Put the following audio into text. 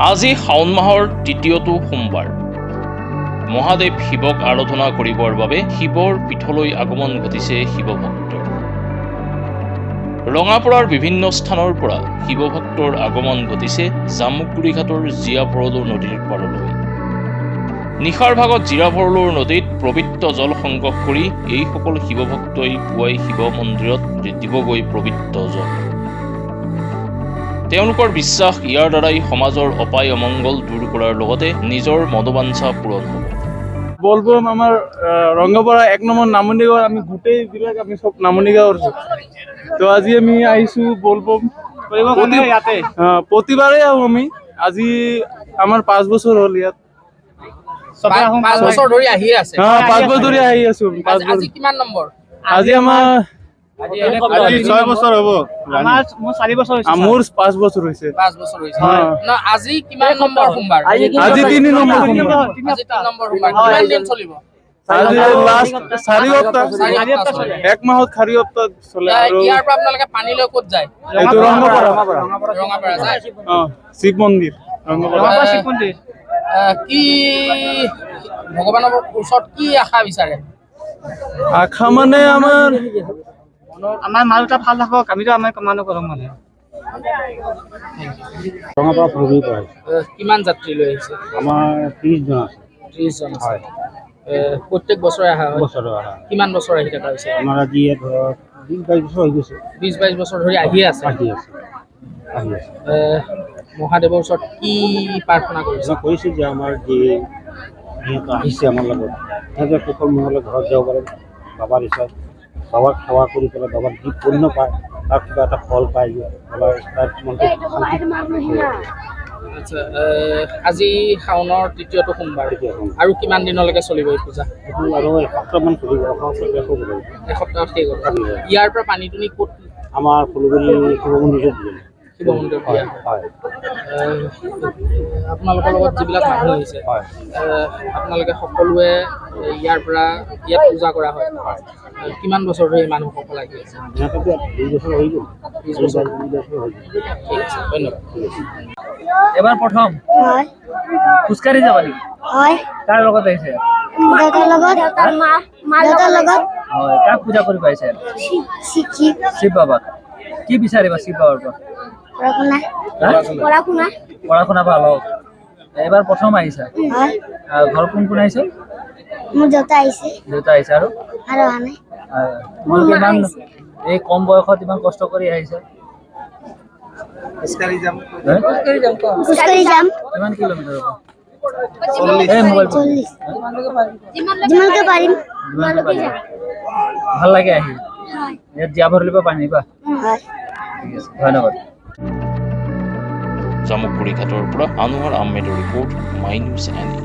আজি শাওণ মাহৰ তৃতীয়টো সোমবাৰ। মহাদেৱ শিৱক আৰাধনা কৰিবৰ বাবে শিৱৰ পীঠলৈ আগমন ঘটিছে শিৱভক্তৰ। ৰঙাপাৰাৰ বিভিন্ন স্থানৰ পৰা শিৱভক্তৰ আগমন ঘটিছে জামুগুৰি ঘাটৰ জীয়াভৰলু নদীৰ পাৰলৈ। নিশাৰ ভাগত জীয়াভৰলুৰ নদীত পবিত্ৰ জল সংগ্ৰহ কৰি এইসকল শিৱভক্তই পুৱাই শিৱ মন্দিৰত দিবগৈ পবিত্ৰ জল। তেওঁলোকৰ বিশ্বাস ইয়াৰ দ্বাৰাই সমাজৰ অপায় অমংগল দূৰ কৰাৰ লগতে নিজৰ মনোবাঞ্ছা পূৰণ হ'ব। বলবম আমাৰ ৰঙাপাৰা 1 নম্বৰ নামনিগাঁৱৰ আমি গোটেইবিলাক আমি সব নামনিগাঁৱৰ। তো আজি আমি আহিছোঁ বলবম ইয়াতে। প্ৰতিবাৰে আহোঁ আমি। আজি আমাৰ 5 বছৰ হ'ল ইয়াত। 5 বছৰ ধৰি আহি আছে। 5 বছৰ ধৰি আহি আছোঁ। আজি কিমান নম্বৰ? আজি আমাৰ 6 বছৰ হ'ব। মোৰ 4 বছৰ হৈছে। মোৰ 5 বছৰ হৈছে। 5 বছৰ হৈছে। না আজি কিমান নম্বৰ সোমবাৰ? আজি 3 নম্বৰ সোমবাৰ। আজি 3 নম্বৰ সোমবাৰ। কিমান দিন চলিব? আজি লাষ্ট 4 সপ্তাহ। 1 মাহত 4 সপ্তাহ চলে। আৰু ইয়াৰ পৰা আপোনালোকে পানী লৈ ক'ত যায়? এইটো ৰঙাপাৰা যায়। শিৱ মন্দিৰ ৰঙাপাৰা শিৱ মন্দিৰ। কি ভগৱানৰ ওচৰত কি আশা বিচাৰে? আশা মানে আমাৰ মা দেউতা ভাল থাকক, আমিতো আমাৰ মানুহ কৰম মানে। ৰঙাপাৰা ফুৰিব পৰা কিমান যাত্ৰী লৈ আহিছে? আমাৰ 30 জন আছে। 30 জন আছে। প্ৰত্যেক বছৰে অহা হয়? বছৰ অহা কিমান বছৰ আহি থকা হৈছে? আমাৰ আজি ধৰক 20-22 বছৰ হৈ গৈছে। 20-22 বছৰ ধৰি আহিয়ে আছে। আহি আছে। মহাদেৱৰ ওচৰত কি প্ৰাৰ্থনা কৰিছে? মই কৈছোঁ যে আমাৰ যি সিহঁত আহিছে আমাৰ লগত, সিহঁতে কুশল মংগলে ঘৰত যাব পাৰে। বাবাৰ ইচ্ছা বাবাক সেৱা কৰি পেলাই বাবাক যি পুণ্য পায় তাৰ কিবা এটা ফল পায়। বাবাৰ তাৰ মনটো শান্তি। আচ্ছা, আজি শাওনৰ তৃতীয়টো সোমবাৰ। আৰু কিমান দিনলৈকে চলিব এই পূজা? সেইটো আৰু এসপ্তাহমান চলিব। এসপ্তাহত শেষ হ'ব। ইয়াৰ পৰা পানী দুনি ক'ত? আমাৰ ফুলগুৰি শিৱ মন্দিৰত দিয়ে। শিৱ মন্দিৰত দিয়া হয়। আপোনালোকৰ লগত যিবিলাক মানুহ আহিছে, হয়। আপোনালোকে সকলোৱে ইয়াৰ পৰা ইয়াত পূজা কৰা হয়। কিমান বছৰ ধৰি মানুহসকল আহি আছে? সিহঁততো 2 বছৰ হৈ গ'ল। 20 বছৰ। 2 বছৰ হৈ গ'ল। ঠিক আছে, ধন্যবাদ। এবাৰ প্ৰথম হয় খোজকাঢ়ি যাবা নেকি? হয় কাৰ লগত আহিছে? দেউতাৰ লগত দেউতাৰ লগত হয়, কাক পূজা কৰিব আহিছে? শিক্ষিত শিৱ বাবাক। কি বিচাৰিবা শিৱ বাবাৰ পৰা? পঢ়া শুনা পঢ়া শুনা ভাল হওক। এবাৰ প্ৰথম আহিছা? হয় ঘৰ কোন কোন আহিছে? মোৰ দেউতা আহিছে দেউতা আহিছে আৰু অহা নাই। তোমালোকে ইমান এই কম বয়সত ইমান কষ্ট কৰি আহিছে? খোজকাঢ়ি যাম। খোজকাঢ়ি যাম কিমান কিলোমিটাৰ হ'ব? 40। এই মোবাইল 40 যিমানকে পাৰিম। ভাল লাগে আহি? ইয়াত জীয়াভৰলুৰ পৰা পানী নিবা? হয় ঠিক আছে, ধন্যবাদ। জামুগুৰি ঘাটৰ পৰা আনোৱাৰ আহমেদৰ ৰিপৰ্ট, মাই নিউজ এনি।